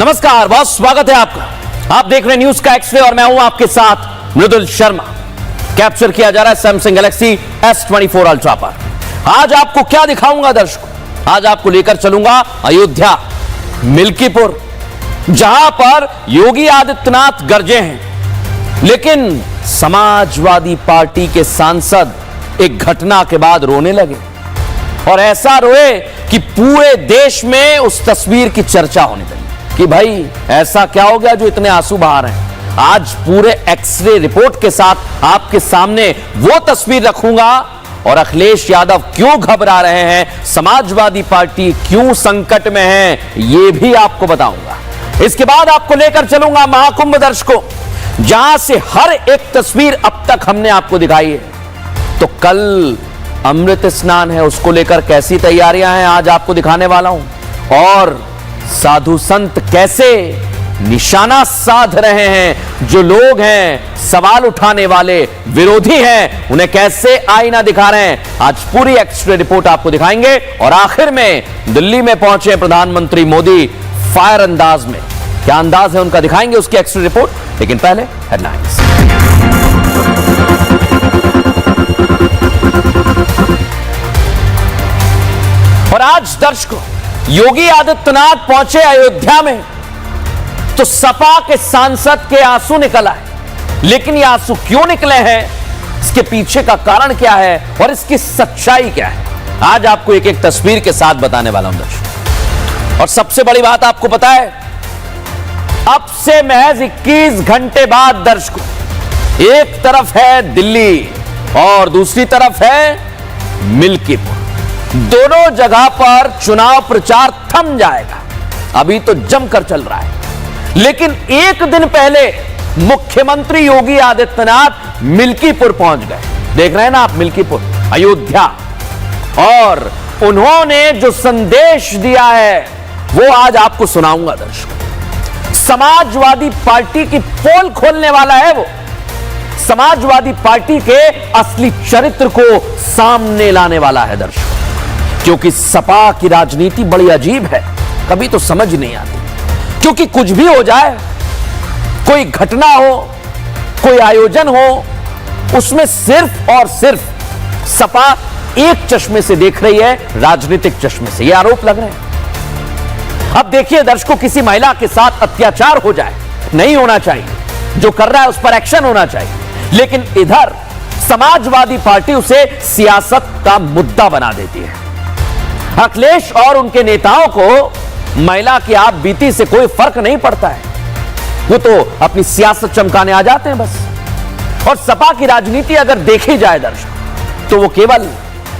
नमस्कार, बहुत स्वागत है आपका। आप देख रहे हैं न्यूज का एक्सरे और मैं हूं आपके साथ मृदुल शर्मा। कैप्चर किया जा रहा है सैमसंग गैलेक्सी S24 अल्ट्रा पर। आज आपको क्या दिखाऊंगा दर्शकों, आज आपको लेकर चलूंगा अयोध्या, मिल्कीपुर, जहां पर योगी आदित्यनाथ गरजे हैं, लेकिन समाजवादी पार्टी के सांसद एक घटना के बाद रोने लगे और ऐसा रोए कि पूरे देश में उस तस्वीर की चर्चा होने लगी कि भाई ऐसा क्या हो गया जो इतने आंसू बहा रहे हैं। आज पूरे एक्सरे रिपोर्ट के साथ आपके सामने वो तस्वीर रखूंगा और अखिलेश यादव क्यों घबरा रहे हैं, समाजवादी पार्टी क्यों संकट में है, ये भी आपको बताऊंगा। इसके बाद आपको लेकर चलूंगा महाकुंभ दर्शकों, जहां से हर एक तस्वीर अब तक हमने आपको दिखाई है। तो कल अमृत स्नान है, उसको लेकर कैसी तैयारियां हैं आज आपको दिखाने वाला हूं। और साधु संत कैसे निशाना साध रहे हैं, जो लोग हैं सवाल उठाने वाले विरोधी हैं, उन्हें कैसे आईना दिखा रहे हैं, आज पूरी एक्स्ट्रा रिपोर्ट आपको दिखाएंगे। और आखिर में दिल्ली में पहुंचे प्रधानमंत्री मोदी फायर अंदाज में, क्या अंदाज है उनका, दिखाएंगे उसकी एक्स्ट्रा रिपोर्ट। लेकिन पहले हेडलाइंस। और आज दर्शकों, योगी आदित्यनाथ पहुंचे अयोध्या में तो सपा के सांसद के आंसू निकल आए, लेकिन ये आंसू क्यों निकले हैं, इसके पीछे का कारण क्या है और इसकी सच्चाई क्या है, आज आपको एक एक तस्वीर के साथ बताने वाला हूं दर्शकों। और सबसे बड़ी बात आपको पता है, अब से महज 21 घंटे बाद दर्शकों, एक तरफ है दिल्ली और दूसरी तरफ है मिल्कीपुर, दोनों जगह पर चुनाव प्रचार थम जाएगा। अभी तो जमकर चल रहा है, लेकिन एक दिन पहले मुख्यमंत्री योगी आदित्यनाथ मिल्कीपुर पहुंच गए। देख रहे हैं ना आप, मिल्कीपुर, अयोध्या, और उन्होंने जो संदेश दिया है वो आज आपको सुनाऊंगा दर्शकों। समाजवादी पार्टी की पोल खोलने वाला है वो, समाजवादी पार्टी के असली चरित्र को सामने लाने वाला है दर्शकों। क्योंकि सपा की राजनीति बड़ी अजीब है, कभी तो समझ नहीं आती, क्योंकि कुछ भी हो जाए, कोई घटना हो, कोई आयोजन हो, उसमें सिर्फ और सिर्फ सपा एक चश्मे से देख रही है, राजनीतिक चश्मे से। यह आरोप लग रहे हैं। अब देखिए दर्शकों, किसी महिला के साथ अत्याचार हो जाए, नहीं होना चाहिए, जो कर रहा है उस पर एक्शन होना चाहिए, लेकिन इधर समाजवादी पार्टी उसे सियासत का मुद्दा बना देती है। अखिलेश और उनके नेताओं को महिला की आप बीती से कोई फर्क नहीं पड़ता है, वो तो अपनी सियासत चमकाने आ जाते हैं बस। और सपा की राजनीति अगर देखी जाए दर्शक, तो वो केवल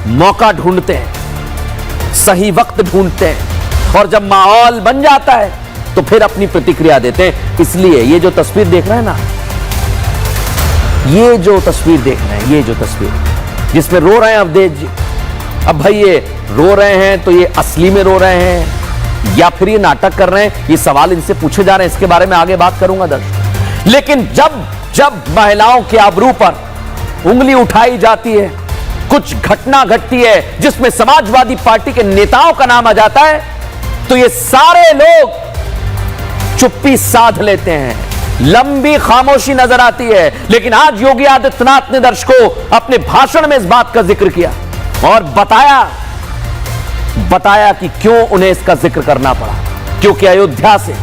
मौका ढूंढते हैं, सही वक्त ढूंढते हैं, और जब माहौल बन जाता है तो फिर अपनी प्रतिक्रिया देते हैं। इसलिए ये जो तस्वीर देख रहे हैं ना, ये जो तस्वीर देख रहे हैं, ये जो तस्वीर जिसमें रो रहे हैं अवधेश जी, अब भाई ये रो रहे हैं तो ये असली में रो रहे हैं या फिर ये नाटक कर रहे हैं, ये सवाल इनसे पूछे जा रहे हैं, इसके बारे में आगे बात करूंगा दर्शक। लेकिन जब जब महिलाओं के आबरू पर उंगली उठाई जाती है, कुछ घटना घटती है जिसमें समाजवादी पार्टी के नेताओं का नाम आ जाता है, तो ये सारे लोग चुप्पी साध लेते हैं, लंबी खामोशी नजर आती है। लेकिन आज योगी आदित्यनाथ ने दर्शकों अपने भाषण में इस बात का जिक्र किया और बताया कि क्यों उन्हें इसका जिक्र करना पड़ा, क्योंकि अयोध्या से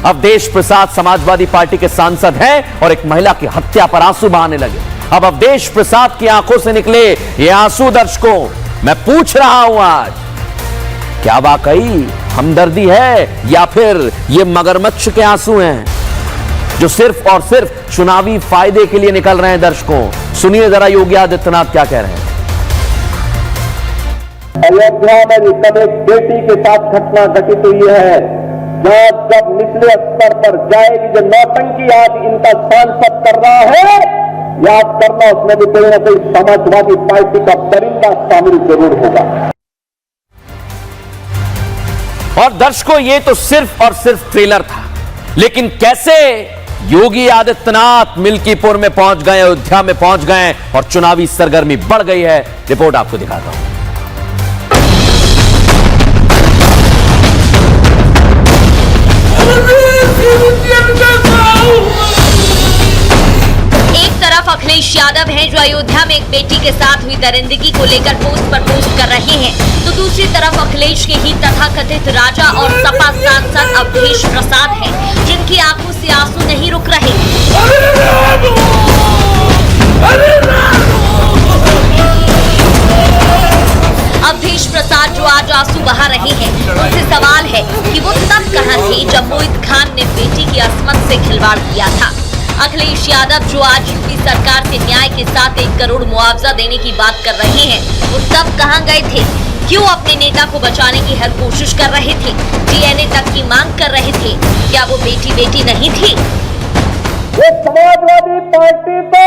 अवधेश प्रसाद समाजवादी पार्टी के सांसद हैं और एक महिला की हत्या पर आंसू बहाने लगे। अब अवधेश प्रसाद की आंखों से निकले ये आंसू दर्शकों, मैं पूछ रहा हूं आज, क्या वाकई हमदर्दी है या फिर ये मगरमच्छ के आंसू हैं जो सिर्फ और सिर्फ चुनावी फायदे के लिए निकल रहे हैं दर्शकों। सुनिए जरा योगी आदित्यनाथ क्या कह रहे हैं। अयोध्या में कल एक बेटी के साथ घटना घटित हुई है, जहां जब निचले स्तर पर जाएगी, जो नौटंकी आज इनका सांसद कर रहा है, याद करना उसमें भी कोई ना कोई समाजवादी पार्टी का परिंदा शामिल जरूर होगा। और दर्शकों, ये तो सिर्फ और सिर्फ ट्रेलर था, लेकिन कैसे योगी आदित्यनाथ मिल्कीपुर में पहुंच गए, अयोध्या में पहुंच गए और चुनावी सरगर्मी बढ़ गई है, रिपोर्ट आपको दिखाता हूं। Hallelujah! यादव हैं जो अयोध्या में एक बेटी के साथ हुई दरिंदगी को लेकर पोस्ट पर पोस्ट कर रहे हैं, तो दूसरी तरफ अखिलेश के ही तथाकथित राजा और सपा सांसद अवधेश प्रसाद हैं, जिनकी आंखों से आंसू नहीं रुक रहे। अवधेश प्रसाद जो आज आंसू बहा रहे हैं, उनसे सवाल है कि वो तब कहां थे जब मोहित खान ने बेटी की अस्मत से खिलवाड़ किया था। अखिलेश यादव जो आज यूपी सरकार से न्याय के साथ 1 करोड़ मुआवजा देने की बात कर रहे हैं, वो तब कहां गए थे? क्यों अपने नेता को बचाने की हर कोशिश कर रहे थे? डीएनए तक की मांग कर रहे थे। क्या वो बेटी नहीं थी? ये समाजवादी पार्टी तो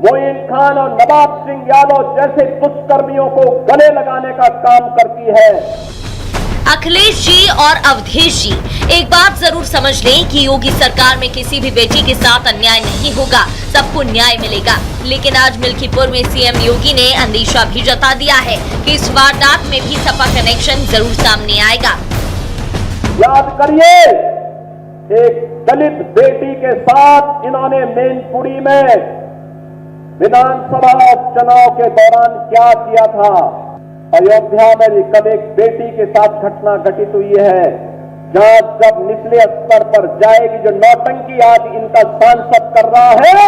मोइन खान और नवाब सिंह यादव जैसे दुष्कर्मियों को गले लगाने का काम करती है। अखिलेश जी और अवधेश जी, एक बात जरूर समझ लें कि योगी सरकार में किसी भी बेटी के साथ अन्याय नहीं होगा, सबको न्याय मिलेगा। लेकिन आज मिल्कीपुर में सीएम योगी ने अंदेशा भी जता दिया है कि इस वारदात में भी सपा कनेक्शन जरूर सामने आएगा। याद करिए, एक दलित बेटी के साथ इन्होंने मैनपुरी में विधानसभा चुनाव के दौरान क्या किया था। अयोध्या में भी कल एक बेटी के साथ घटना घटित हुई है, जहां जब निचले स्तर पर जाएगी, जो नौटंकी आज इनका सांसद कर रहा है,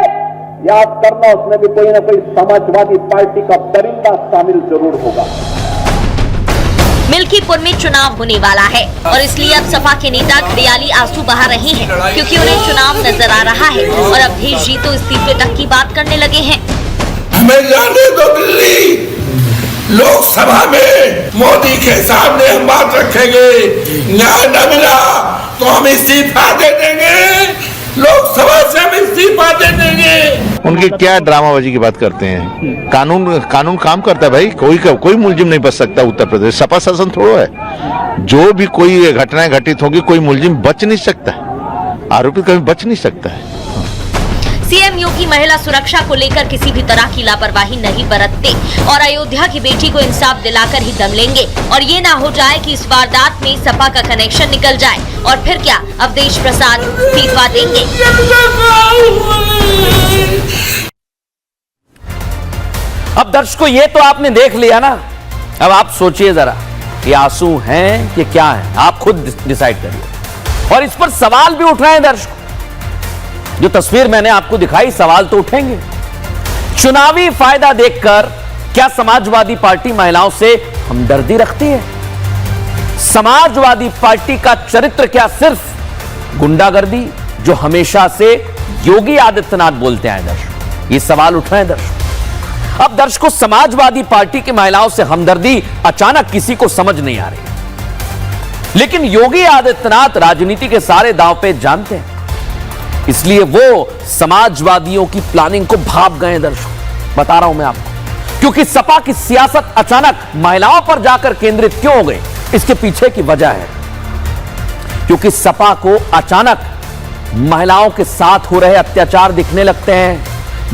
याद करना उसमें भी कोई ना कोई समाजवादी पार्टी का दरिंदा शामिल जरूर होगा। मिल्कीपुर में चुनाव होने वाला है और इसलिए अब सपा के नेता घड़ियाली आंसू बहा रहे हैं, क्योंकि उन्हें चुनाव नजर आ रहा है और अवधेश जी तो इस्तीफे तक की बात करने लगे हैं। हमें जाने दो दिल्ली, लोकसभा में मोदी के सामने हम बात रखेंगे, न्याय न मिला तो हम इस्तीफा दे देंगे, लोकसभा से हम इस्तीफा दे देंगे। उनकी क्या ड्रामाबाजी की बात करते हैं? कानून काम करता है भाई, कोई मुलजिम नहीं बच सकता। उत्तर प्रदेश सपा शासन थोड़ा है, जो भी कोई घटनाएं घटित होगी कोई मुलजिम बच नहीं सकता, आरोपी कभी बच नहीं सकता है। सीएम योगी महिला सुरक्षा को लेकर किसी भी तरह की लापरवाही नहीं बरतते और अयोध्या की बेटी को इंसाफ दिलाकर ही दम लेंगे। और ये ना हो जाए कि इस वारदात में सपा का कनेक्शन निकल जाए और फिर क्या अवधेश प्रसाद इस्तीफा देंगे? अब दर्शकों, ये तो आपने देख लिया ना, अब आप सोचिए जरा, ये आंसू हैं कि क्या है, आप खुद डिसाइड करिए। और इस पर सवाल भी उठ रहे हैं दर्शकों। जो तस्वीर मैंने आपको दिखाई, सवाल तो उठेंगे। चुनावी फायदा देखकर क्या समाजवादी पार्टी महिलाओं से हमदर्दी रखती है? समाजवादी पार्टी का चरित्र क्या सिर्फ गुंडागर्दी, जो हमेशा से योगी आदित्यनाथ बोलते आए? दर्शकों, ये सवाल उठ रहे हैं दर्शकों। अब दर्शकों, समाजवादी पार्टी की महिलाओं से हमदर्दी अचानक किसी को समझ नहीं आ रही, लेकिन योगी आदित्यनाथ राजनीति के सारे दांव पे जानते हैं, इसलिए वो समाजवादियों की प्लानिंग को भाप गए। दर्शकों, बता रहा हूं मैं आपको, क्योंकि सपा की सियासत अचानक महिलाओं पर जाकर केंद्रित क्यों हो गई, इसके पीछे की वजह है क्योंकि सपा को अचानक महिलाओं के साथ हो रहे अत्याचार दिखने लगते हैं,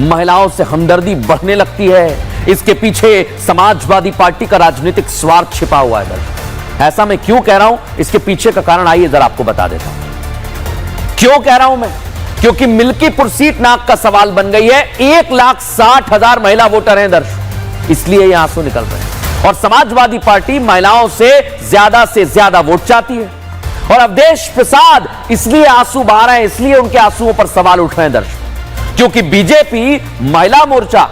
महिलाओं से हमदर्दी बढ़ने लगती है। इसके पीछे समाजवादी पार्टी का राजनीतिक स्वार्थ छिपा हुआ है। दर्शकों, ऐसा मैं क्यों कह रहा हूं, इसके पीछे का कारण आइए जरा आपको बता देता हूं। क्यों कह रहा हूं मैं? क्योंकि मिल्कीपुर सीट नाक का सवाल बन गई है। 1,60,000 महिला वोटर हैं दर्शकों, इसलिए ये आंसू निकल रहे हैं। और समाजवादी पार्टी महिलाओं से ज्यादा वोट चाहती है और अवधेश प्रसाद इसलिए आंसू बहा रहे हैं, इसलिए उनके आंसुओं पर सवाल उठ रहे हैं दर्शकों, क्योंकि बीजेपी महिला मोर्चा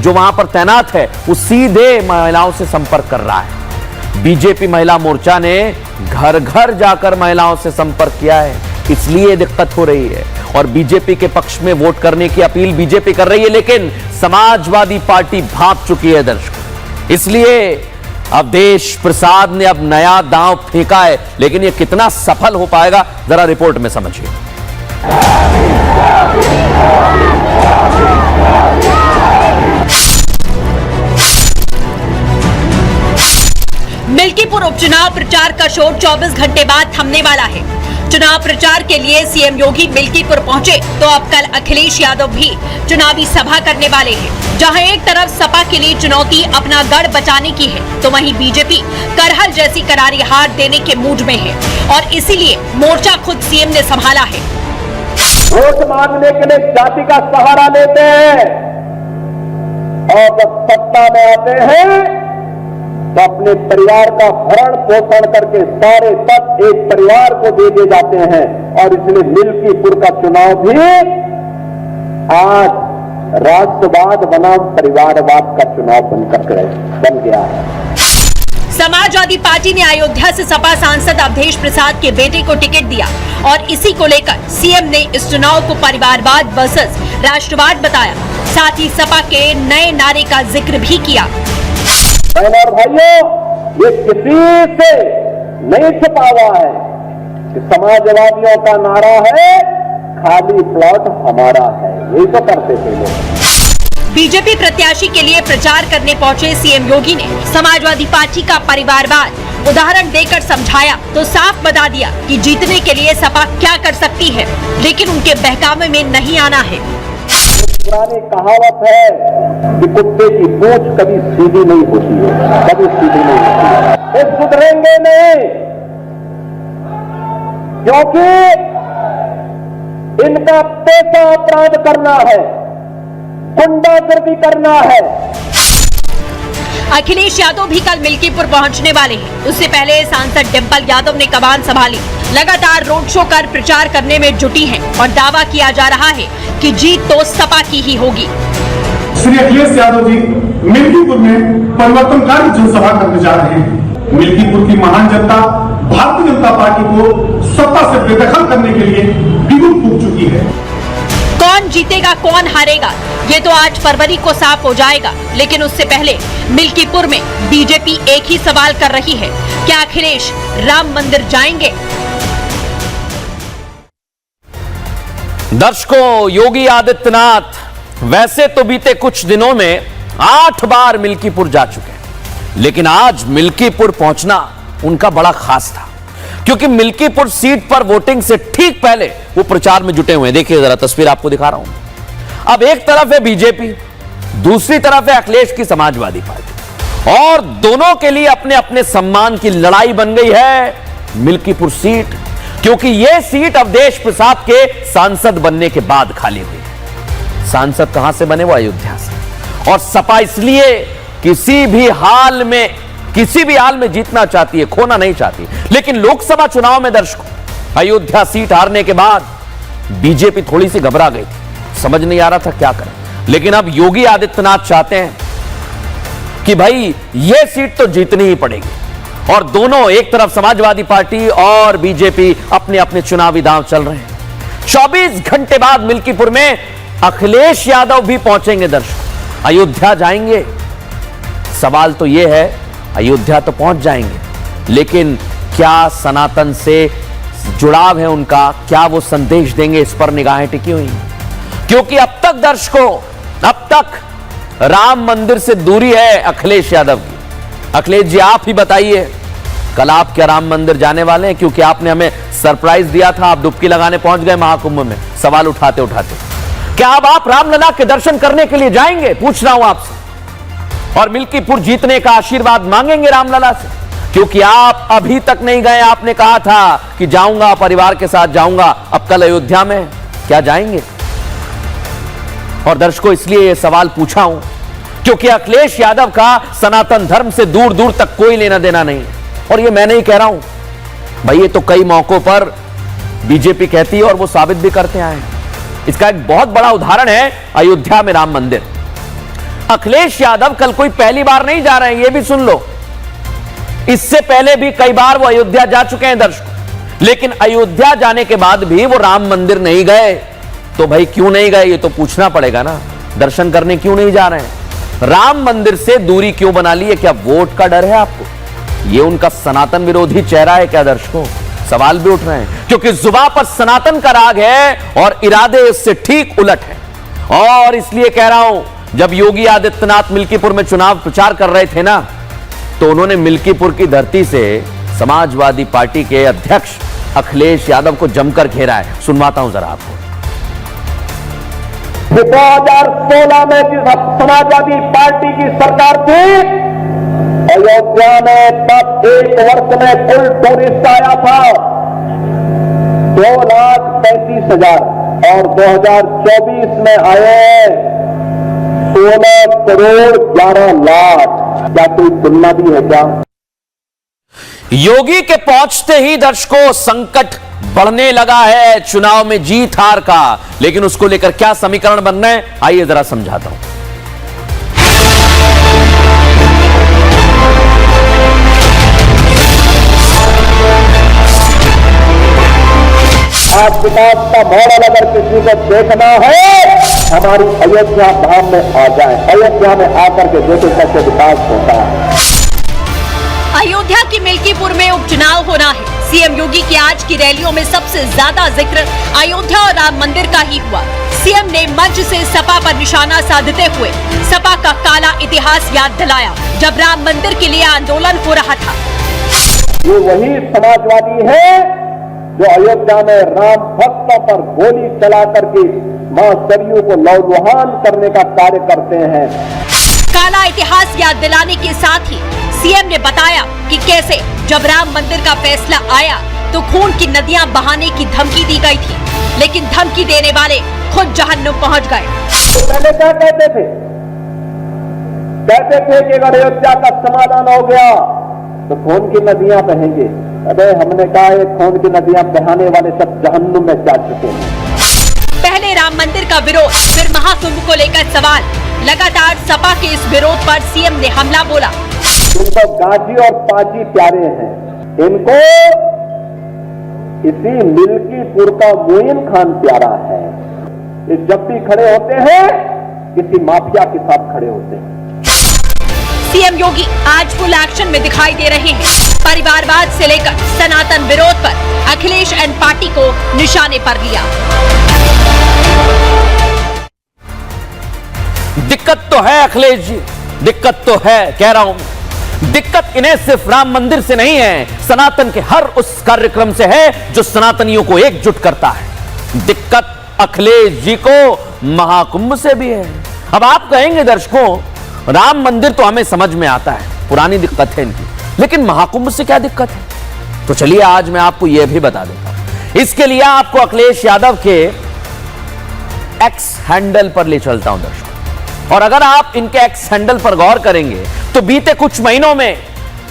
जो वहां पर तैनात है वो सीधे महिलाओं से संपर्क कर रहा है। बीजेपी महिला मोर्चा ने घर घर जाकर महिलाओं से संपर्क किया है, इसलिए दिक्कत हो रही है। और बीजेपी के पक्ष में वोट करने की अपील बीजेपी कर रही है, लेकिन समाजवादी पार्टी भाग चुकी है दर्शकों। इसलिए अवधेश प्रसाद ने अब नया दांव फेंका है, लेकिन यह कितना सफल हो पाएगा जरा रिपोर्ट में समझिए। मिल्कीपुर उपचुनाव प्रचार का शोर 24 घंटे बाद थमने वाला है। चुनाव प्रचार के लिए सीएम योगी मिल्कीपुर पहुंचे तो अब कल अखिलेश यादव भी चुनावी सभा करने वाले हैं। जहां एक तरफ सपा के लिए चुनौती अपना गढ़ बचाने की है, तो वहीं बीजेपी करहल जैसी करारी हार देने के मूड में है और इसीलिए मोर्चा खुद सीएम ने संभाला है। वोट मांगने के लिए जाति का सहारा लेते हैं और जब सत्ता में आते हैं तो अपने परिवार का भरण पोषण करके सारे तक एक परिवार को दे दिए जाते हैं। और इसलिए मिल्कीपुर का चुनाव भी आज राष्ट्रवाद बनाम परिवारवाद का चुनाव बन गया है। समाजवादी पार्टी ने अयोध्या से सपा सांसद अवधेश प्रसाद के बेटे को टिकट दिया और इसी को लेकर सीएम ने इस चुनाव को परिवारवाद वर्सेस राष्ट्रवाद बताया। साथ ही सपा के नए नारे का जिक्र भी किया। बहनों और भाइयों, ये किसी से नहीं छिपा हुआ है कि समाजवादियों का नारा है खाली प्लॉट हमारा है। यही तो करते थे लोग। बीजेपी प्रत्याशी के लिए प्रचार करने पहुंचे सीएम योगी ने समाजवादी पार्टी का परिवारवाद उदाहरण देकर समझाया तो साफ बता दिया कि जीतने के लिए सपा क्या कर सकती है, लेकिन उनके बहकावे में नहीं आना है। पुरानी कहावत है कि कुत्ते की पूंछ कभी सीधी नहीं होती है, कभी सीधी नहीं होती है। ये सुधरेंगे नहीं, क्योंकि इनका पेशा अपराध करना है, गुंडागर्दी करना है। अखिलेश यादव भी कल मिल्कीपुर पहुंचने वाले हैं। उससे पहले सांसद डिंपल यादव ने कमान संभाली, लगातार रोड शो कर प्रचार करने में जुटी हैं और दावा किया जा रहा है कि जीत तो सपा की ही होगी। श्री अखिलेश यादव जी मिल्कीपुर में परिवर्तनकारी जनसभा करने जा रहे हैं। मिल्कीपुर की महान जनता भारतीय जनता पार्टी को सत्ता से बेदखल करने के लिए बिगुल फूंक चुकी है। कौन जीतेगा कौन हारेगा ये तो 8 फरवरी को साफ हो जाएगा, लेकिन उससे पहले मिल्कीपुर में बीजेपी एक ही सवाल कर रही है, क्या अखिलेश राम मंदिर जाएंगे? दर्शकों, योगी आदित्यनाथ वैसे तो बीते कुछ दिनों में 8 बार मिल्कीपुर जा चुके हैं, लेकिन आज मिल्कीपुर पहुंचना उनका बड़ा खास था, क्योंकि मिल्कीपुर सीट पर वोटिंग से ठीक पहले वो प्रचार में जुटे हुए हैं। देखिए जरा तस्वीर आपको दिखा रहा हूं। अब एक तरफ है बीजेपी, दूसरी तरफ है अखिलेश की समाजवादी पार्टी, और दोनों के लिए अपने अपने सम्मान की लड़ाई बन गई है मिल्कीपुर सीट, क्योंकि यह सीट अवधेश प्रसाद के सांसद बनने के बाद खाली हुई है। सांसद कहां से बने? वो अयोध्या से। और सपा इसलिए किसी भी हाल में जीतना चाहती है, खोना नहीं चाहती। लेकिन लोकसभा चुनाव में दर्शकों, अयोध्या सीट हारने के बाद बीजेपी थोड़ी सी घबरा गई थी, समझ नहीं आ रहा था क्या करें। लेकिन अब योगी आदित्यनाथ चाहते हैं कि भाई यह सीट तो जीतनी ही पड़ेगी, और दोनों, एक तरफ समाजवादी पार्टी और बीजेपी, अपने अपने चुनावी दांव चल रहे हैं। 24 घंटे बाद मिल्कीपुर में अखिलेश यादव भी पहुंचेंगे दर्शकों, अयोध्या जाएंगे। सवाल तो यह है, अयोध्या तो पहुंच जाएंगे, लेकिन क्या सनातन से जुड़ाव है उनका, क्या वो संदेश देंगे, इस पर निगाहें टिकी हुई हैं। क्योंकि अब तक दर्शकों, अब तक राम मंदिर से दूरी है अखिलेश यादव की। अखिलेश जी, आप ही बताइए, कल आप क्या राम मंदिर जाने वाले हैं? क्योंकि आपने हमें सरप्राइज दिया था, आप डुबकी लगाने पहुंच गए महाकुंभ में, सवाल उठाते उठाते। क्या अब आप रामलला के दर्शन करने के लिए जाएंगे? पूछ रहा हूं आपसे। और मिल्कीपुर जीतने का आशीर्वाद मांगेंगे रामलला से, क्योंकि आप अभी तक नहीं गए। आपने कहा था कि जाऊंगा, परिवार के साथ जाऊंगा, अब कल अयोध्या में क्या जाएंगे? और दर्शकों, इसलिए यह सवाल पूछा हूं क्योंकि अखिलेश यादव का सनातन धर्म से दूर दूर तक कोई लेना देना नहीं है। और ये मैं नहीं कह रहा हूं भाई, ये तो कई मौकों पर बीजेपी कहती है और वो साबित भी करते आए हैं। इसका एक बहुत बड़ा उदाहरण है अयोध्या में राम मंदिर। अखिलेश यादव कल कोई पहली बार नहीं जा रहे हैं, ये भी सुन लो। इससे पहले भी कई बार वो अयोध्या जा चुके हैं दर्शकों, लेकिन अयोध्या जाने के बाद भी वो राम मंदिर नहीं गए। तो भाई क्यों नहीं गए, ये तो पूछना पड़ेगा ना। दर्शन करने क्यों नहीं जा रहे हैं? राम मंदिर से दूरी क्यों बना ली है? क्या वोट का डर है आपको? ये उनका सनातन विरोधी चेहरा है क्या दर्शकों? सवाल भी उठ रहे हैं, क्योंकि जुबान पर सनातन का राग है और इरादे इससे ठीक उलट है। और इसलिए कह रहा हूं, जब योगी आदित्यनाथ मिल्कीपुर में चुनाव प्रचार कर रहे थे ना, तो उन्होंने मिल्कीपुर की धरती से समाजवादी पार्टी के अध्यक्ष अखिलेश यादव को जमकर घेरा है। सुनवाता हूं जरा आपको। 2016 में जिस समाजवादी पार्टी की सरकार थी, अयोध्या में तब 1 वर्ष में कुल टूरिस्ट आया था 2,35,000। और 2024 में आए 16 करोड़ 11 लाख। क्या कोई तुलना भी है क्या? योगी के पहुंचते ही दर्शकों संकट बढ़ने लगा है चुनाव में जीत हार का, लेकिन उसको लेकर क्या समीकरण बन रहे हैं आइए जरा समझाता हूं। आज विकास का मॉडल अगर किसी को देखना है, हमारी अयोध्या धाम में आ जाए, अयोध्या में आकर के देखे कैसे विकास होता है। अयोध्या की मिल्कीपुर में उपचुनाव होना है। सीएम योगी की आज की रैलियों में सबसे ज्यादा जिक्र अयोध्या और राम मंदिर का ही हुआ। सीएम ने मंच से सपा पर निशाना साधते हुए सपा का काला इतिहास याद दिलाया, जब राम मंदिर के लिए आंदोलन हो रहा था। ये वही समाजवादी है जो अयोध्या में राम भक्तों पर गोली चला करके मां सरयू को लौलुहान करने का कार्य करते हैं। काला इतिहास याद दिलाने के साथ ही सीएम ने बताया कि कैसे जब राम मंदिर का फैसला आया तो खून की नदियां बहाने की धमकी दी गई थी, लेकिन धमकी देने वाले खुद जहन्नुम पहुंच गए। तो पहले क्या कहते थे? कहते थे कि अगर अयोध्या का समाधान हो गया तो खून की नदियां बहेंगे। अबे हमने कहा ये खून की नदियां बहाने वाले सब जहन्नुम में जा चुके हैं। पहले राम मंदिर का विरोध, फिर महाकुंभ को लेकर सवाल। लगातार सपा के इस विरोध पर सीएम ने हमला बोला। इनको गाजी और पाजी प्यारे हैं, इनको इसी मिल्कीपुर का मोइन खान प्यारा है। ये जब भी खड़े होते हैं किसी माफिया के साथ खड़े होते हैं। सीएम योगी आज फुल एक्शन में दिखाई दे रहे हैं। परिवारवाद से लेकर सनातन विरोध पर अखिलेश एंड पार्टी को निशाने पर लिया। दिक्कत तो है अखिलेश जी, दिक्कत तो है, कह रहा हूं। दिक्कत इन्हें सिर्फ राम मंदिर से नहीं है, सनातन के हर उस कार्यक्रम से है जो सनातनियों को एकजुट करता है। दिक्कत अखिलेश जी को महाकुंभ से भी है। अब आप कहेंगे दर्शकों, राम मंदिर तो हमें समझ में आता है, पुरानी दिक्कत है इनकी, लेकिन महाकुंभ से क्या दिक्कत है? तो चलिए आज मैं आपको यह भी बता देता हूं। इसके लिए आपको अखिलेश यादव के एक्स हैंडल पर ले चलता हूं दर्शकों, और अगर आप इनके एक्स हैंडल पर गौर करेंगे तो बीते कुछ महीनों में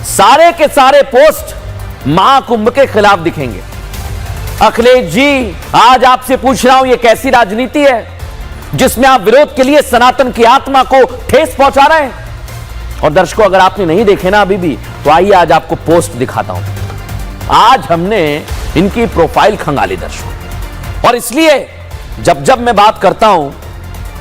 सारे के सारे पोस्ट महाकुंभ के खिलाफ दिखेंगे। अखिलेश जी आज आपसे पूछ रहा हूं, यह कैसी राजनीति है जिसमें आप विरोध के लिए सनातन की आत्मा को ठेस पहुंचा रहे हैं? और दर्शकों अगर आपने नहीं देखे ना अभी भी, तो आइए आज आपको पोस्ट दिखाता हूं। आज हमने इनकी प्रोफाइल खंगाली दर्शकों, और इसलिए जब जब मैं बात करता हूं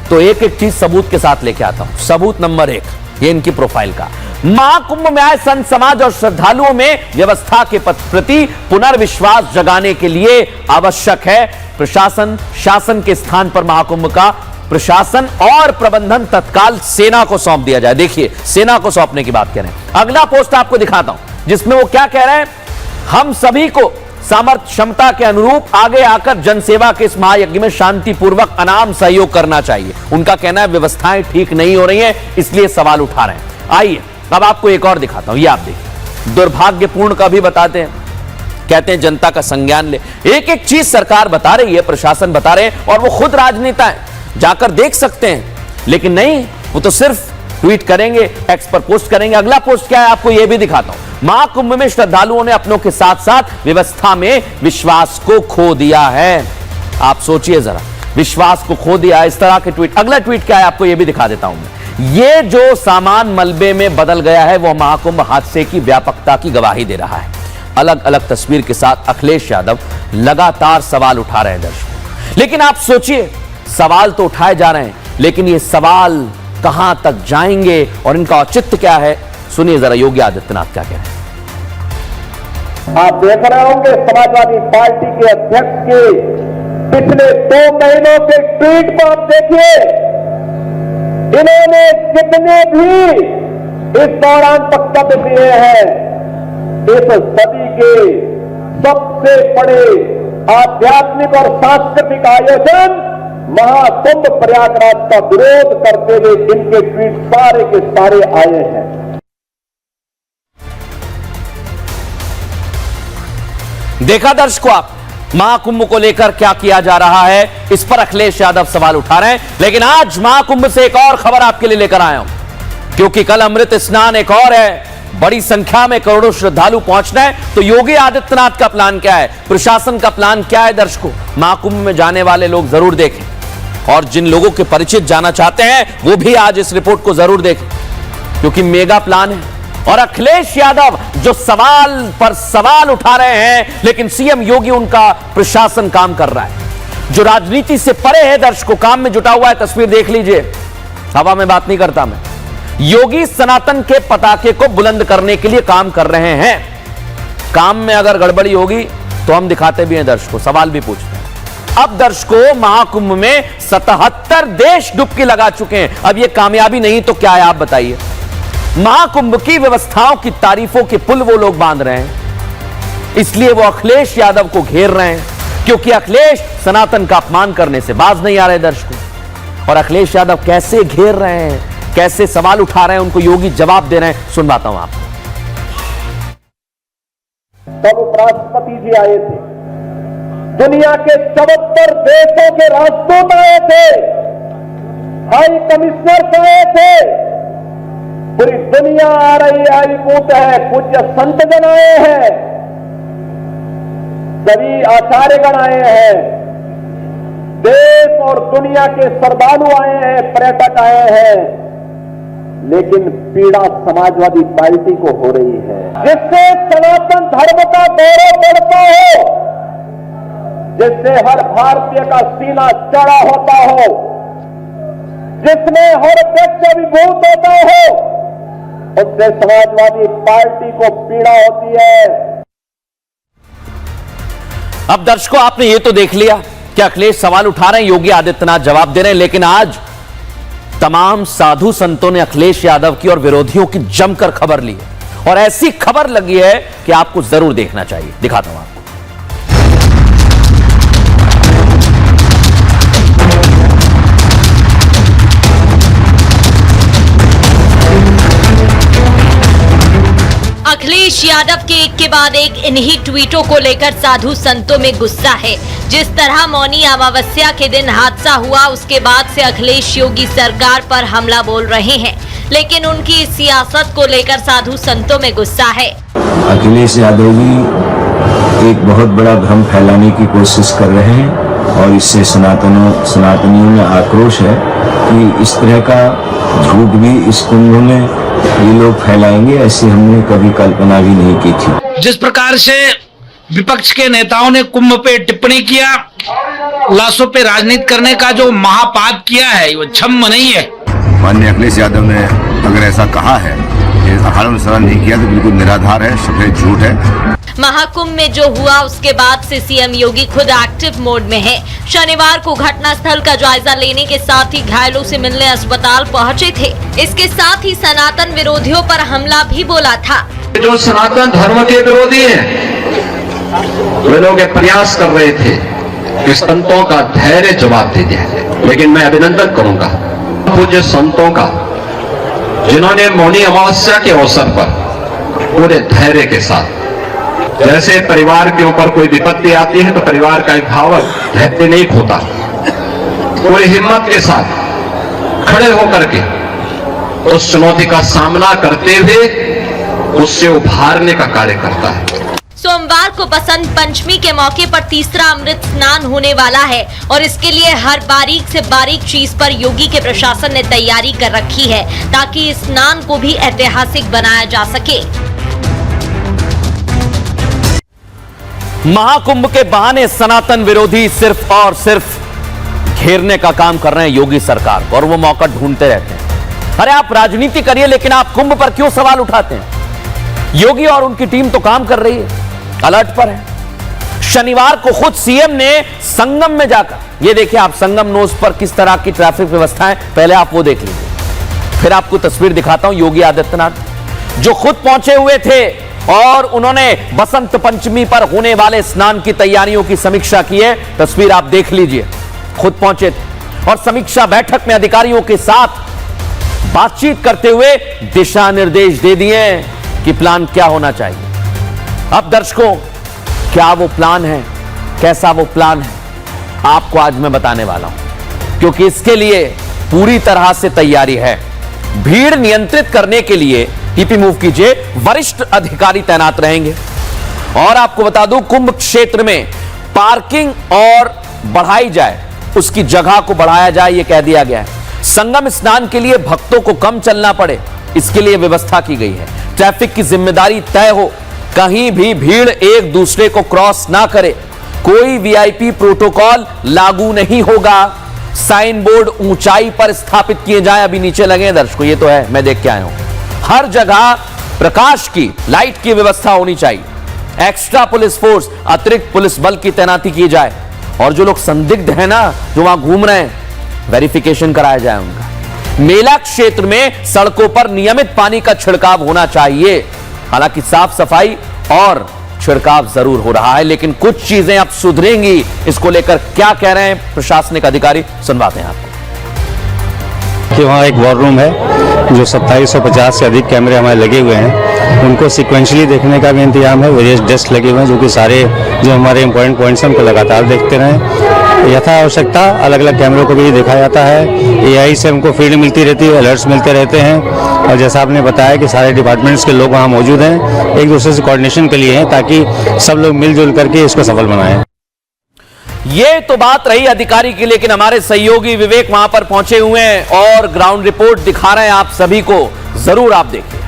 तो एक एक चीज सबूत के साथ लेके आता हूं। सबूत नंबर 1, ये इनकी प्रोफाइल का। महाकुंभ में आए संत समाज और श्रद्धालुओं में व्यवस्था के प्रति पुनर्विश्वास जगाने के लिए आवश्यक है प्रशासन, शासन के स्थान पर महाकुंभ का प्रशासन और प्रबंधन तत्काल सेना को सौंप दिया जाए। देखिए सेना को सौंपने की बात कह रहे हैं। अगला पोस्ट आपको दिखाता हूं जिसमें वो क्या कह रहे हैं, हम सभी को सामर्थ्य क्षमता के अनुरूप आगे आकर जनसेवा के इस महायज्ञ में शांतिपूर्वक अनाम सहयोग करना चाहिए। उनका कहना है व्यवस्थाएं ठीक नहीं हो रही हैं, इसलिए सवाल उठा रहे हैं। आइए अब आपको एक और दिखाता हूं, ये आप देखिए। दुर्भाग्यपूर्ण का भी बताते हैं, कहते हैं जनता का संज्ञान ले। एक एक चीज सरकार बता रही है, प्रशासन बता रहे हैं, और वो खुद राजनेता है, जाकर देख सकते हैं, लेकिन नहीं, वो तो सिर्फ ट्वीट करेंगे, एक्स पर पोस्ट करेंगे। अगला पोस्ट क्या है आपको यह भी दिखाता हूं। महाकुंभ में श्रद्धालुओं ने अपनों के साथ साथ व्यवस्था में विश्वास को खो दिया है। आप सोचिए जरा, विश्वास को खो दिया, इस तरह के ट्वीट। अगला ट्वीट क्या है आपको यह भी दिखा देता हूं मैं। ये जो सामान मलबे में बदल गया है वो महाकुंभ हादसे की व्यापकता की गवाही दे रहा है। अलग अलग तस्वीर के साथ अखिलेश यादव लगातार सवाल उठा रहे हैं दर्शकों। लेकिन आप सोचिए, सवाल तो उठाए जा रहे हैं, लेकिन ये सवाल कहां तक जाएंगे और इनका औचित्य क्या है? सुनिए जरा योगी आदित्यनाथ क्या कह रहे हैं। आप देख रहे होंगे समाजवादी पार्टी के अध्यक्ष के पिछले 2 महीनों के ट्वीट को आप देखिए, इन्होंने जितने भी इस दौरान वक्तव्य दिए हैं, इस सदी के सबसे बड़े आध्यात्मिक और सांस्कृतिक आयोजन महाकुंभ प्रयागराज का विरोध करते हुए इनके ट्वीट सारे के सारे आए हैं। देखा दर्शकों आप, महाकुंभ को लेकर क्या किया जा रहा है, इस पर अखिलेश यादव सवाल उठा रहे हैं। लेकिन आज महाकुंभ से एक और खबर आपके लिए लेकर आया हूं, क्योंकि कल अमृत स्नान एक और है, बड़ी संख्या में करोड़ों श्रद्धालु पहुंचना है। तो योगी आदित्यनाथ का प्लान क्या है, प्रशासन का प्लान क्या है, दर्शकों महाकुंभ में जाने वाले लोग जरूर देखें, और जिन लोगों के परिचित जाना चाहते हैं वो भी आज इस रिपोर्ट को जरूर देखें, क्योंकि मेगा प्लान है। और अखिलेश यादव जो सवाल पर सवाल उठा रहे हैं, लेकिन सीएम योगी उनका प्रशासन काम कर रहा है, जो राजनीति से परे है, दर्शकों काम में जुटा हुआ है। तस्वीर देख लीजिए, हवा में बात नहीं करता मैं। योगी सनातन के पताके को बुलंद करने के लिए काम कर रहे हैं। काम में अगर गड़बड़ी होगी तो हम दिखाते भी हैं दर्शकों, सवाल भी पूछते हैं। अब दर्शकों महाकुंभ में 77 देश डुबकी लगा चुके हैं। अब यह कामयाबी नहीं तो क्या है, आप बताइए। महाकुंभ की व्यवस्थाओं की तारीफों के पुल वो लोग बांध रहे हैं, इसलिए वो अखिलेश यादव को घेर रहे हैं, क्योंकि अखिलेश सनातन का अपमान करने से बाज नहीं आ रहे दर्शकों। और अखिलेश यादव कैसे घेर रहे हैं, कैसे सवाल उठा रहे हैं, उनको योगी जवाब दे रहे हैं, सुनवाता हूं आपको। तब उपराष्ट्रपति जी आए थे, दुनिया के 74 देशों के राजदूत आए थे, हाई कमिश्नर आए थे, पूरी दुनिया आ रही हाईकूट है, पूज्य संत जन आए हैं, सभी आचार्यगण आए हैं, देश और दुनिया के श्रद्धालु आए हैं, पर्यटक आए हैं, लेकिन पीड़ा समाजवादी पार्टी को हो रही है, जिससे सनातन धर्म का गौरव बढ़ता हो, जिससे हर भारतीय का सीना चढ़ा होता हो, जिसमें हर व्यक्ति अभिभूत होता हो, उससे समाजवादी पार्टी को पीड़ा होती है। अब दर्शकों आपने ये तो देख लिया कि अखिलेश सवाल उठा रहे हैं, योगी आदित्यनाथ जवाब दे रहे हैं, लेकिन आज तमाम साधु संतों ने अखिलेश यादव की और विरोधियों की जमकर खबर ली है, और ऐसी खबर लगी है कि आपको जरूर देखना चाहिए। दिखाता हूं आपको। अखिलेश यादव के एक के बाद एक इन्हीं ट्वीटों को लेकर साधु संतों में गुस्सा है। जिस तरह मौनी अमावस्या के दिन हादसा हुआ, उसके बाद से अखिलेश योगी सरकार पर हमला बोल रहे हैं, लेकिन उनकी इस सियासत को लेकर साधु संतों में गुस्सा है। अखिलेश यादव जी एक बहुत बड़ा भ्रम फैलाने की कोशिश कर रहे हैं, और इससे सनातनियों में आक्रोश है कि इस तरह का झूठ भी इस कुंभ में ये लोग फैलाएंगे, ऐसी हमने कभी कल्पना भी नहीं की थी। जिस प्रकार से विपक्ष के नेताओं ने कुंभ पे टिप्पणी किया, लाशों पे राजनीति करने का जो महापाप किया है, वो क्षम्य नहीं है। माननीय अखिलेश यादव ने अगर ऐसा कहा है, आधार अनुसरण नहीं किया, तो बिल्कुल निराधार है, सफेद झूठ है। महाकुंभ में जो हुआ उसके बाद से सीएम योगी खुद एक्टिव मोड में है। शनिवार को घटनास्थल का जायजा लेने के साथ ही घायलों से मिलने अस्पताल पहुंचे थे। इसके साथ ही सनातन विरोधियों पर हमला भी बोला था। जो सनातन धर्म के विरोधी हैं, वे लोग प्रयास कर रहे थे कि संतों का धैर्य जवाब दे दिया, लेकिन मैं अभिनंदन करूंगा पूज्य संतों का, जिन्होंने मौनी अमावस्या के अवसर पर पूरे धैर्य के साथ, जैसे परिवार के ऊपर कोई विपत्ति आती है तो परिवार का एक भावक धैर्य नहीं खोता, पूरी हिम्मत के साथ खड़े होकर के उस चुनौती का सामना करते हुए उससे उभारने का कार्य करता है। सोमवार को बसंत पंचमी के मौके पर तीसरा अमृत स्नान होने वाला है, और इसके लिए हर बारीक से बारीक चीज पर योगी के प्रशासन ने तैयारी कर रखी है, ताकि इस स्नान को भी ऐतिहासिक बनाया जा सके। महाकुंभ के बहाने सनातन विरोधी सिर्फ और सिर्फ घेरने का काम कर रहे हैं योगी सरकार को, और वो मौका ढूंढते रहते हैं। अरे आप राजनीति करिए, लेकिन आप कुंभ पर क्यों सवाल उठाते हैं? योगी और उनकी टीम तो काम कर रही है, अलर्ट पर है। शनिवार को खुद सीएम ने संगम में जाकर, ये देखिए आप संगम नोज पर किस तरह की ट्रैफिक व्यवस्था है, पहले आप वो देख लीजिए, फिर आपको तस्वीर दिखाता हूं। योगी आदित्यनाथ जो खुद पहुंचे हुए थे और उन्होंने बसंत पंचमी पर होने वाले स्नान की तैयारियों की समीक्षा की है। तस्वीर आप देख लीजिए, खुद पहुंचे थे और समीक्षा बैठक में अधिकारियों के साथ बातचीत करते हुए दिशा निर्देश दे दिए कि प्लान क्या होना चाहिए। अब दर्शकों, क्या वो प्लान है? कैसा वो प्लान है आपको आज मैं बताने वाला हूं, क्योंकि इसके लिए पूरी तरह से तैयारी है। भीड़ नियंत्रित करने के लिए टीपी मूव कीजिए, वरिष्ठ अधिकारी तैनात रहेंगे। और आपको बता दूं, कुंभ क्षेत्र में पार्किंग और बढ़ाई जाए, उसकी जगह को बढ़ाया जाए, यह कह दिया गया है। संगम स्नान के लिए भक्तों को कम चलना पड़े, इसके लिए व्यवस्था की गई है। ट्रैफिक की जिम्मेदारी तय हो, कहीं भी भीड़ एक दूसरे को क्रॉस ना करे, कोई वीआईपी प्रोटोकॉल लागू नहीं होगा। साइन बोर्ड ऊंचाई पर स्थापित किए जाएं, अभी नीचे लगे हैं दर्शकों, ये तो है, मैं देख के आया हूं। हर जगह प्रकाश की, लाइट की व्यवस्था होनी चाहिए। एक्स्ट्रा पुलिस फोर्स, अतिरिक्त पुलिस बल की तैनाती की जाए। और जो लोग संदिग्ध हैं ना, जो वहां घूम रहे हैं, वेरिफिकेशन कराया जाए उनका। मेला क्षेत्र में सड़कों पर नियमित पानी का छिड़काव होना चाहिए। हालांकि साफ सफाई और छिड़काव जरूर हो रहा है, लेकिन कुछ चीजें अब सुधरेंगी। इसको लेकर क्या कह रहे हैं प्रशासनिक अधिकारी, सुनवाते हैं आपको। कि वहाँ एक वॉर रूम है, जो 2750 से अधिक कैमरे हमारे लगे हुए हैं, उनको सिक्वेंशली देखने का भी इंतजाम है। वेरियस डेस्क लगे हुए हैं, जो कि सारे जो हमारे इंपॉर्टेंट पॉइंट्स हैं उनको लगातार देखते रहें। यथा आवश्यकता अलग अलग कैमरों को भी देखा जाता है। एआई से हमको फीड मिलती रहती है, अलर्ट्स मिलते रहते हैं। और जैसा आपने बताया कि सारे डिपार्टमेंट्स के लोग वहाँ मौजूद हैं, एक दूसरे से कोऑर्डिनेशन के लिए हैं, ताकि सब लोग मिलजुल करके इसको सफल बनाएं। ये तो बात रही अधिकारी की, लेकिन हमारे सहयोगी विवेक वहां पर पहुंचे हुए हैं और ग्राउंड रिपोर्ट दिखा रहे हैं आप सभी को, जरूर आप देखिए।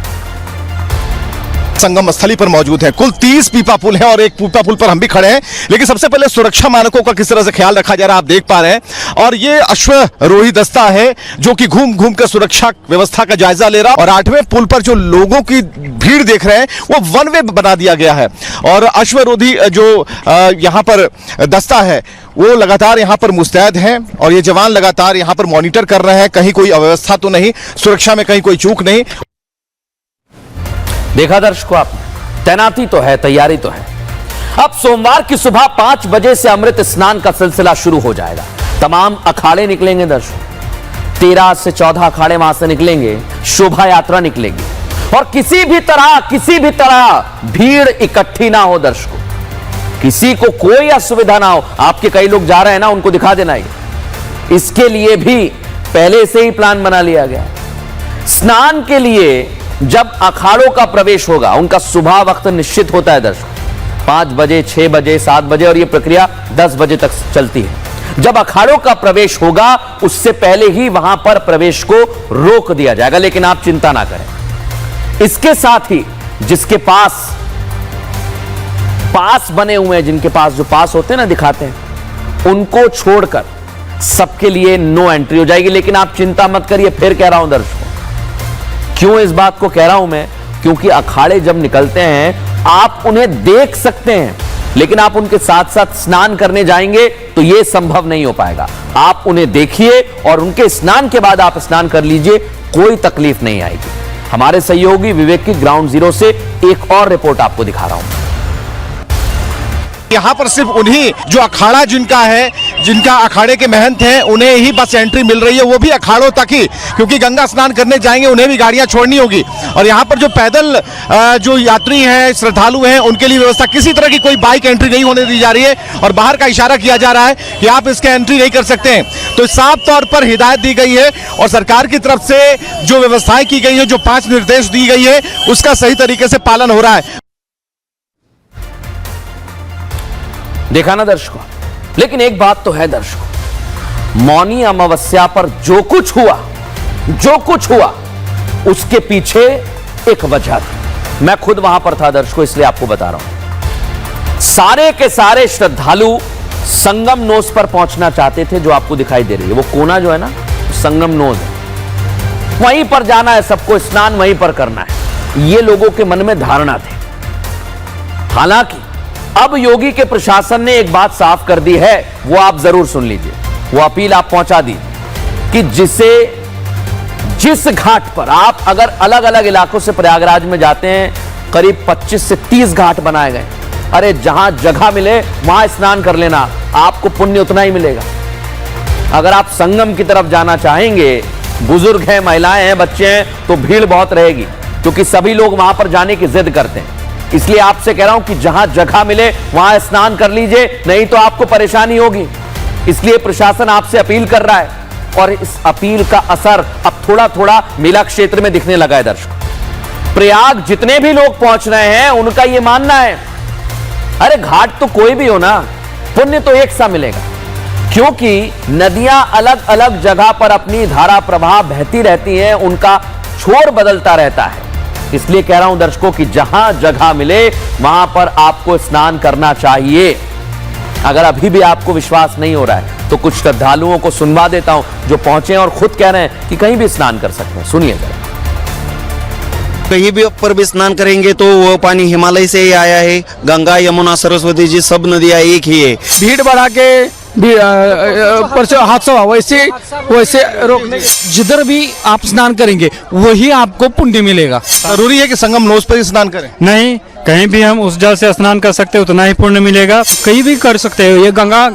संगम स्थली पर मौजूद है। कुल 30 पीपा पुल है और एक पीपा पुल पर हम भी खड़े हैं। लेकिन सबसे पहले सुरक्षा मानकों का किस तरह से ख्याल रखा जा रहा है आप देख पा रहे हैं। और ये अश्वरोही दस्ता है जो कि घूम घूम कर सुरक्षा व्यवस्था का जायजा ले रहा है। और 8वें पुल पर जो लोगों की भीड़ देख रहे हैं वो वन वे बना दिया गया है। और अश्वरोही जो यहाँ पर दस्ता है वो लगातार यहाँ पर मुस्तैद हैं और ये जवान लगातार यहाँ पर मॉनिटर कर रहे हैं, कहीं कोई अव्यवस्था तो नहीं, सुरक्षा में कहीं कोई चूक नहीं। देखा दर्शकों आपने, तैनाती तो है, तैयारी तो है। अब सोमवार की सुबह 5 बजे से अमृत स्नान का सिलसिला शुरू हो जाएगा। तमाम अखाड़े निकलेंगे दर्शकों, 13 से 14 अखाड़े वहां से निकलेंगे, शोभा यात्रा निकलेगी। और किसी भी तरह भीड़ इकट्ठी ना हो दर्शकों, किसी को कोई असुविधा ना हो। आपके कई लोग जा रहे हैं ना, उनको दिखा देना ये, इसके लिए भी पहले से ही प्लान बना लिया गया। स्नान के लिए जब अखाड़ों का प्रवेश होगा, उनका सुबह वक्त निश्चित होता है दर्शकों, 5 बजे, 6 बजे, 7 बजे, और यह प्रक्रिया 10 बजे तक चलती है। जब अखाड़ों का प्रवेश होगा, उससे पहले ही वहां पर प्रवेश को रोक दिया जाएगा। लेकिन आप चिंता ना करें, इसके साथ ही जिसके पास बने हुए हैं, जिनके पास जो पास होते हैं ना, दिखाते हैं, उनको छोड़कर सबके लिए नो एंट्री हो जाएगी। लेकिन आप चिंता मत करिए, फिर कह रहा हूं दर्शकों, क्यों इस बात को कह रहा हूं मैं, क्योंकि अखाड़े जब निकलते हैं आप उन्हें देख सकते हैं, लेकिन आप उनके साथ साथ स्नान करने जाएंगे तो यह संभव नहीं हो पाएगा। आप उन्हें देखिए और उनके स्नान के बाद आप स्नान कर लीजिए, कोई तकलीफ नहीं आएगी। हमारे सहयोगी विवेक की ग्राउंड जीरो से एक और रिपोर्ट आपको दिखा रहा हूं। यहाँ पर सिर्फ उन्हीं जो अखाड़ा जिनका है, जिनका अखाड़े के महंत हैं, उन्हें ही बस एंट्री मिल रही है, वो भी अखाड़ों तक ही, क्योंकि गंगा स्नान करने जाएंगे उन्हें भी गाड़ियां छोड़नी होगी। और यहाँ पर जो पैदल जो यात्री हैं, श्रद्धालु हैं, उनके लिए व्यवस्था, किसी तरह की कोई बाइक एंट्री नहीं होने दी जा रही है। और बाहर का इशारा किया जा रहा है कि आप इसके एंट्री नहीं कर सकते हैं। तो साफ तौर पर हिदायत दी गई है और सरकार की तरफ से जो व्यवस्थाएं की गई है, जो 5 निर्देश दी गई है, उसका सही तरीके से पालन हो रहा है। देखा ना दर्शकों, लेकिन एक बात तो है दर्शकों, मौनी अमावस्या पर जो कुछ हुआ उसके पीछे एक वजह थी। मैं खुद वहां पर था दर्शकों, इसलिए आपको बता रहा हूं। सारे के सारे श्रद्धालु संगम नोज पर पहुंचना चाहते थे, जो आपको दिखाई दे रही है वो कोना जो है ना, संगम नोज है, वहीं पर जाना है सबको, स्नान वहीं पर करना है, ये लोगों के मन में धारणा थी। हालांकि अब योगी के प्रशासन ने एक बात साफ कर दी है, वो आप जरूर सुन लीजिए, वो अपील आप पहुंचा दी कि जिस घाट पर आप अगर अलग अलग इलाकों से प्रयागराज में जाते हैं, करीब 25 से 30 घाट बनाए गए। अरे जहां जगह मिले वहां स्नान कर लेना, आपको पुण्य उतना ही मिलेगा। अगर आप संगम की तरफ जाना चाहेंगे, बुजुर्ग हैं, महिलाएं हैं, बच्चे हैं, तो भीड़ बहुत रहेगी, क्योंकि सभी लोग वहां पर जाने की जिद करते हैं। इसलिए आपसे कह रहा हूं कि जहां जगह मिले वहां स्नान कर लीजिए, नहीं तो आपको परेशानी होगी। इसलिए प्रशासन आपसे अपील कर रहा है और इस अपील का असर अब थोड़ा थोड़ा मेला क्षेत्र में दिखने लगा है। दर्शकों, प्रयाग जितने भी लोग पहुंच रहे हैं उनका यह मानना है, अरे घाट तो कोई भी हो ना, पुण्य तो एक सा मिलेगा, क्योंकि नदियां अलग अलग जगह पर अपनी धारा प्रवाह बहती रहती हैं, उनका छोर बदलता रहता है। इसलिए कह रहा हूं दर्शकों कि जहां जगह मिले वहां पर आपको स्नान करना चाहिए। अगर अभी भी आपको विश्वास नहीं हो रहा है तो कुछ श्रद्धालुओं को सुनवा देता हूं जो पहुंचे और खुद कह रहे हैं कि कहीं भी स्नान कर सकते हैं। सुनिए जरा। कहीं भी पर भी स्नान करेंगे तो वो पानी हिमालय से ही आया है। गंगा, यमुना, सरस्वती जी सब नदियां एक ही है। भीड़ बढ़ा के हादसा वैसे रोकने, जिधर भी आप स्नान करेंगे वही आपको पुण्य मिलेगा। जरूरी है कि संगम नोज पर ही स्नान करें? नहीं, कहीं भी हम उस जल से स्नान कर सकते हैं, उतना ही पुण्य मिलेगा। कहीं भी कर सकते हैं, ये गंगा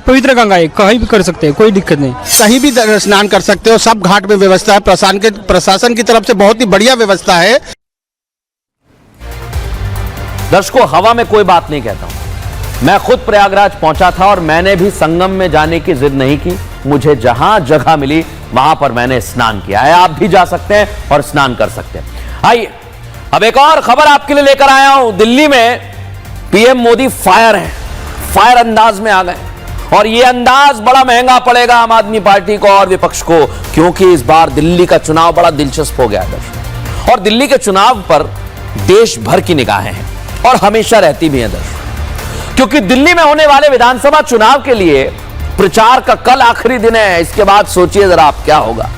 पवित्र गंगा है, कहीं भी कर सकते हैं, कोई दिक्कत नहीं। कहीं भी स्नान कर सकते हो, सब घाट में व्यवस्था है। प्रशासन की तरफ से बहुत ही बढ़िया व्यवस्था है। दर्शकों, हवा में कोई बात नहीं कहता हूं, मैं खुद प्रयागराज पहुंचा था और मैंने भी संगम में जाने की जिद नहीं की। मुझे जहां जगह मिली वहां पर मैंने स्नान किया है। आप भी जा सकते हैं और स्नान कर सकते हैं। आइए अब एक और खबर आपके लिए लेकर आया हूं। दिल्ली में पीएम मोदी फायर हैं, फायर अंदाज में आ गए और यह अंदाज बड़ा महंगा पड़ेगा आम आदमी पार्टी को और विपक्ष को, क्योंकि इस बार दिल्ली का चुनाव बड़ा दिलचस्प हो गया है दर्शकों। और दिल्ली के चुनाव पर देश भर की निगाहें हैं और हमेशा रहती भी हैं दर्शकों, क्योंकि दिल्ली में होने वाले विधानसभा चुनाव के लिए प्रचार का कल आखिरी दिन है। इसके बाद सोचिए जरा आप क्या होगा।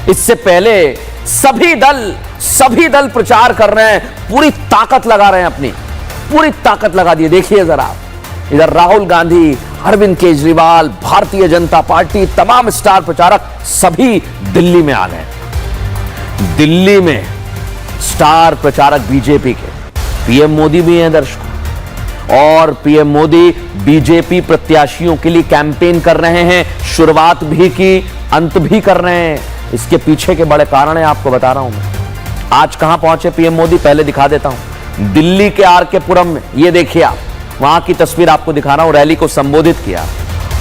इससे पहले सभी दल प्रचार कर रहे हैं, पूरी ताकत लगा रहे हैं, अपनी पूरी ताकत लगा दी। देखिए जरा आप, इधर राहुल गांधी, अरविंद केजरीवाल, भारतीय जनता पार्टी, तमाम स्टार प्रचारक सभी दिल्ली में आ गए। दिल्ली में स्टार प्रचारक बीजेपी के पीएम मोदी भी हैं दर्शकों, और पीएम मोदी बीजेपी प्रत्याशियों के लिए कैंपेन कर रहे हैं। शुरुआत भी की, अंत भी कर रहे हैं। इसके पीछे के बड़े कारण है, आपको बता रहा हूं मैं। आज कहां पहुंचे पीएम मोदी, पहले दिखा देता हूं। दिल्ली के आरके पुरम में, ये देखिए आप, वहां की तस्वीर आपको दिखा रहा हूं। रैली को संबोधित किया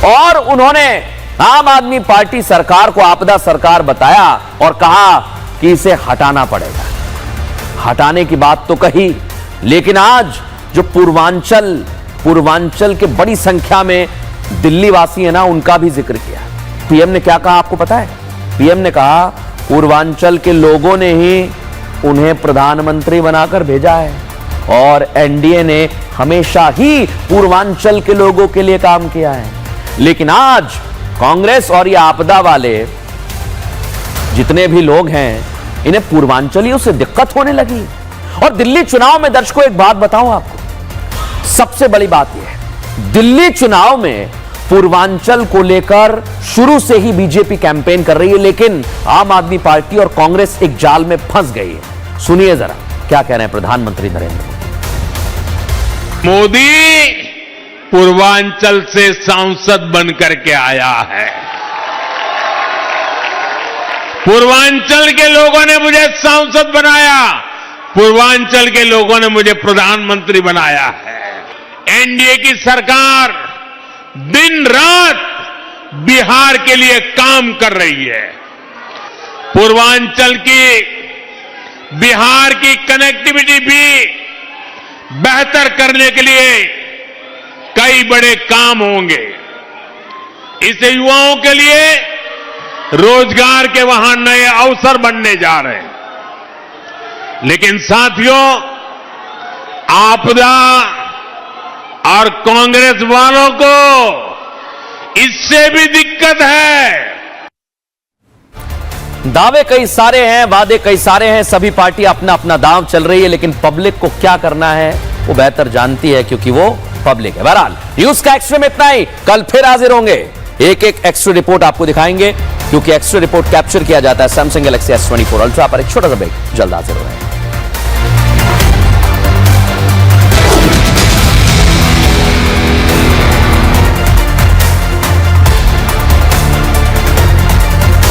और उन्होंने आम आदमी पार्टी सरकार को आपदा सरकार बताया और कहा कि इसे हटाना पड़ेगा। हटाने की बात तो कही, लेकिन आज जो पूर्वांचल के बड़ी संख्या में दिल्ली वासी है ना, उनका भी जिक्र किया। पीएम ने क्या कहा आपको पता है? पीएम ने कहा पूर्वांचल के लोगों ने ही उन्हें प्रधानमंत्री बनाकर भेजा है और एनडीए ने हमेशा ही पूर्वांचल के लोगों के लिए काम किया है। लेकिन आज कांग्रेस और ये आपदा वाले जितने भी लोग हैं, इन्हें पूर्वांचलियों से दिक्कत होने लगी। और दिल्ली चुनाव में दर्शकों एक बात बताऊं आपको, सबसे बड़ी बात यह है, दिल्ली चुनाव में पूर्वांचल को लेकर शुरू से ही बीजेपी कैंपेन कर रही है, लेकिन आम आदमी पार्टी और कांग्रेस एक जाल में फंस गई है। सुनिए जरा क्या कह रहे हैं प्रधानमंत्री नरेंद्र मोदी। पूर्वांचल से सांसद बनकर के आया है। पूर्वांचल के लोगों ने मुझे सांसद बनाया, पूर्वांचल के लोगों ने मुझे प्रधानमंत्री बनाया है। एनडीए की सरकार दिन रात बिहार के लिए काम कर रही है। पूर्वांचल की, बिहार की कनेक्टिविटी भी बेहतर करने के लिए कई बड़े काम होंगे। इससे युवाओं के लिए रोजगार के वहां नए अवसर बनने जा रहे हैं। लेकिन साथियों, आपदा और कांग्रेस वालों को इससे भी दिक्कत है। दावे कई सारे हैं, वादे कई सारे हैं, सभी पार्टी अपना अपना दांव चल रही है, लेकिन पब्लिक को क्या करना है वो बेहतर जानती है, क्योंकि वो पब्लिक है। बहरहाल न्यूज का एक्स्ट्रा में इतना ही, कल फिर हाजिर होंगे। एक एक्स्ट्रा रिपोर्ट आपको दिखाएंगे, क्योंकि एक्स्ट्रा रिपोर्ट कैप्चर किया जाता है सैमसंग गैलेक्सी S24 अल्ट्रा पर। एक छोटा सा ब्रेक, जल्द हाजिर हो रहे हैं।